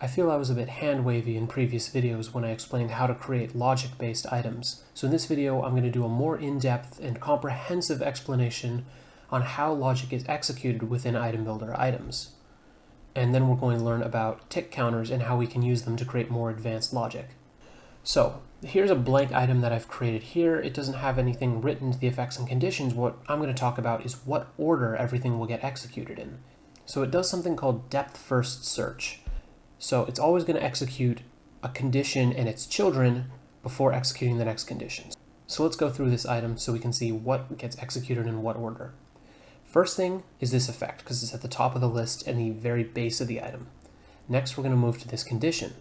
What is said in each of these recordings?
I feel I was a bit hand-wavy in previous videos when I explained how to create logic-based items. So in this video, I'm going to do a more in-depth and comprehensive explanation on how logic is executed within ItemBuilder items. And then we're going to learn about tick counters and how we can use them to create more advanced logic. So here's a blank item that I've created here. It doesn't have anything written to the effects and conditions. What I'm going to talk about is what order everything will get executed in. So it does something called depth first search. So it's always going to execute a condition and its children before executing the next conditions. So let's go through this item so we can see what gets executed in what order. First thing is this effect, because it's at the top of the list and the very base of the item. Next, we're going to move to this condition.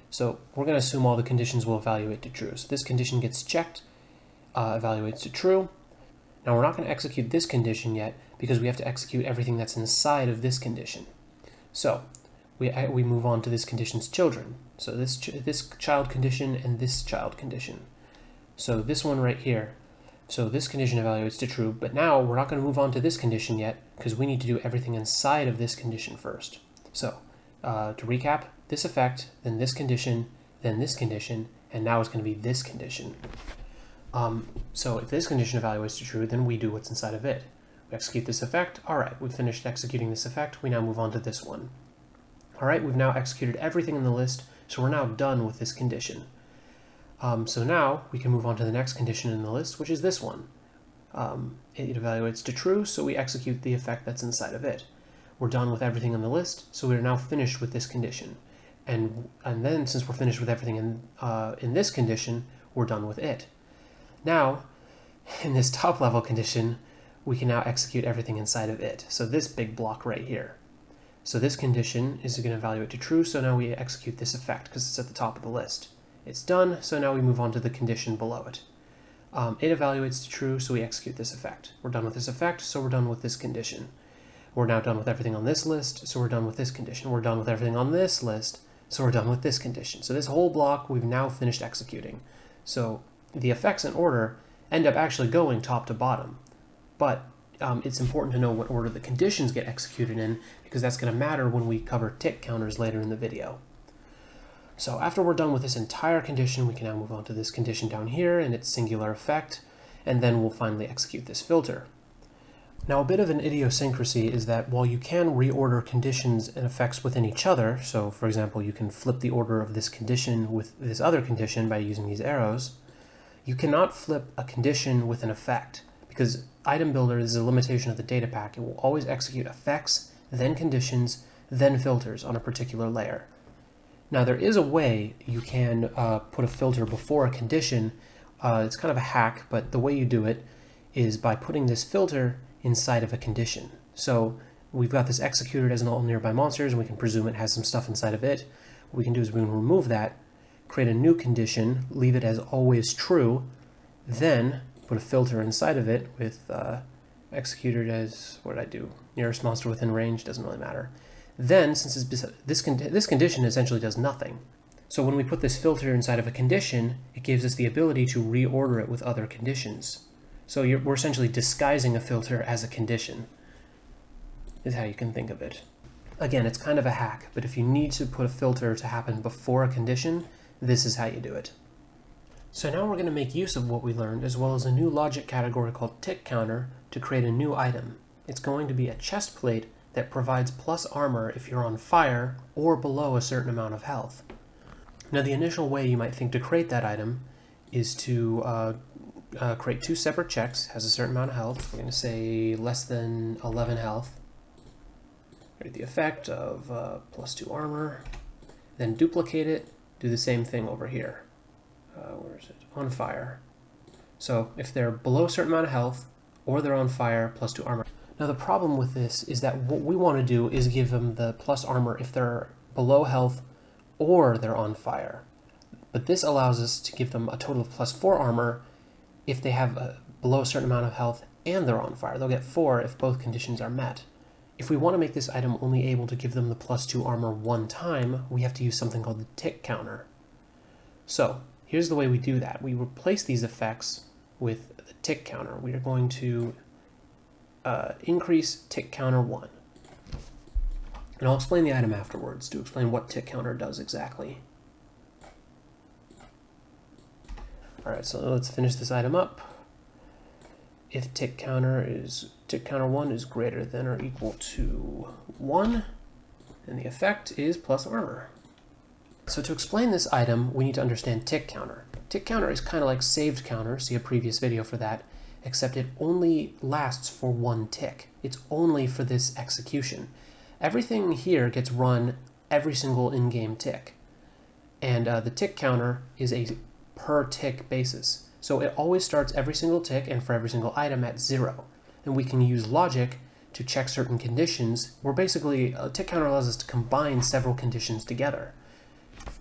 So we're going to assume all the conditions will evaluate to true. So this condition gets checked, evaluates to true. Now we're not going to execute this condition yet because we have to execute everything that's inside of this condition. So we move on to this condition's children. So this child condition and this child condition. So this one right here. So this condition evaluates to true, but now we're not going to move on to this condition yet because we need to do everything inside of this condition first. So to recap, this effect, then this condition, and now it's going to be this condition. So if this condition evaluates to true, then we do what's inside of it. We execute this effect. All right, we've finished executing this effect. We now move on to this one. All right, we've now executed everything in the list, so we're now done with this condition. So now we can move on to the next condition in the list, which is this one. It evaluates to true, so we execute the effect that's inside of it. We're done with everything on the list, so we're now finished with this condition. And then since we're finished with everything in this condition, we're done with it. Now, in this top level condition, we can now execute everything inside of it. So this big block right here. So this condition is going to evaluate to true, so now we execute this effect because it's at the top of the list. It's done, so now we move on to the condition below it. It evaluates to true, so we execute this effect. We're done with this effect, so we're done with this condition. We're now done with everything on this list, so we're done with this condition. We're done with everything on this list, so we're done with this condition. So this whole block we've now finished executing. So the effects in order end up actually going top to bottom, but it's important to know what order the conditions get executed in because that's going to matter when we cover tick counters later in the video. So after we're done with this entire condition, we can now move on to this condition down here and its singular effect, and then we'll finally execute this filter. Now a bit of an idiosyncrasy is that while you can reorder conditions and effects within each other, so for example you can flip the order of this condition with this other condition by using these arrows, you cannot flip a condition with an effect because ItemBuilder is a limitation of the data pack. It will always execute effects, then conditions, then filters on a particular layer. Now there is a way you can put a filter before a condition. It's kind of a hack, but the way you do it is by putting this filter inside of a condition. So we've got this executed as an all nearby monsters, and we can presume it has some stuff inside of it. What we can do is we can remove that, create a new condition, leave it as always true, then put a filter inside of it with executed as, what did I do? Nearest monster within range, doesn't really matter. Then, since this condition essentially does nothing. So when we put this filter inside of a condition, it gives us the ability to reorder it with other conditions. So we're essentially disguising a filter as a condition, is how you can think of it. Again, it's kind of a hack, but if you need to put a filter to happen before a condition, this is how you do it. So now we're going to make use of what we learned, as well as a new logic category called tick counter, to create a new item. It's going to be a chest plate that provides plus armor if you're on fire or below a certain amount of health. Now the initial way you might think to create that item is to create two separate checks, has a certain amount of health. We're going to say less than 11 health. Create the effect of +2 armor, then duplicate it, do the same thing over here. Where is it? On fire. So if they're below a certain amount of health or they're on fire, +2 armor. Now the problem with this is that what we want to do is give them the plus armor if they're below health or they're on fire. But this allows us to give them a total of +4 armor if they have below a certain amount of health and they're on fire. They'll get 4 if both conditions are met. If we want to make this item only able to give them the +2 armor one time, we have to use something called the tick counter. So here's the way we do that. We replace these effects with the tick counter. We are going to increase tick counter 1. And I'll explain the item afterwards to explain what tick counter does exactly. All right, so let's finish this item up. If tick counter 1 is greater than or equal to 1, then the effect is plus armor. So to explain this item, we need to understand tick counter. Tick counter is kind of like saved counter, see a previous video for that, except it only lasts for 1 tick. It's only for this execution. Everything here gets run every single in-game tick. And the tick counter is a per tick basis. So it always starts every single tick and for every single item at 0. And we can use logic to check certain conditions, where basically a tick counter allows us to combine several conditions together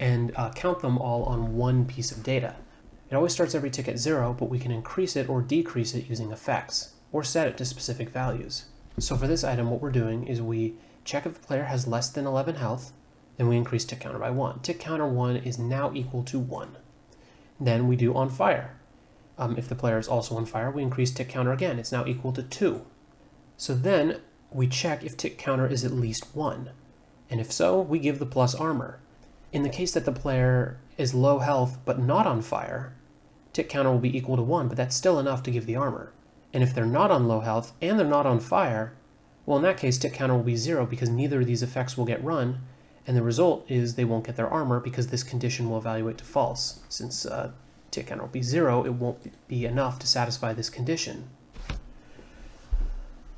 and count them all on one piece of data. It always starts every tick at 0, but we can increase it or decrease it using effects, or set it to specific values. So for this item, what we're doing is we check if the player has less than 11 health, then we increase tick counter by 1. Tick counter 1 is now equal to 1. Then we do on fire. If the player is also on fire, we increase tick counter again. It's now equal to 2. So then we check if tick counter is at least 1. And if so, we give the plus armor. In the case that the player is low health but not on fire, tick counter will be equal to 1, but that's still enough to give the armor. And if they're not on low health and they're not on fire, well, in that case, tick counter will be 0 because neither of these effects will get run, and the result is they won't get their armor because this condition will evaluate to false. Since tick counter will be 0, it won't be enough to satisfy this condition.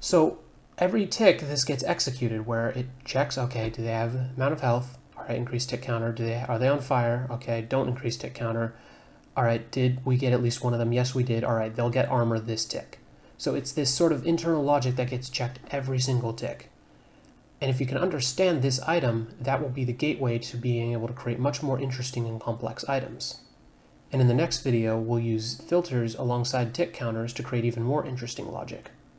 So every tick this gets executed where it checks, okay, do they have the amount of health? All right, increase tick counter. Are they on fire? Okay, don't increase tick counter. All right, did we get at least one of them? Yes, we did. All right, they'll get armor this tick. So it's this sort of internal logic that gets checked every single tick. And if you can understand this item, that will be the gateway to being able to create much more interesting and complex items. And in the next video, we'll use filters alongside tick counters to create even more interesting logic.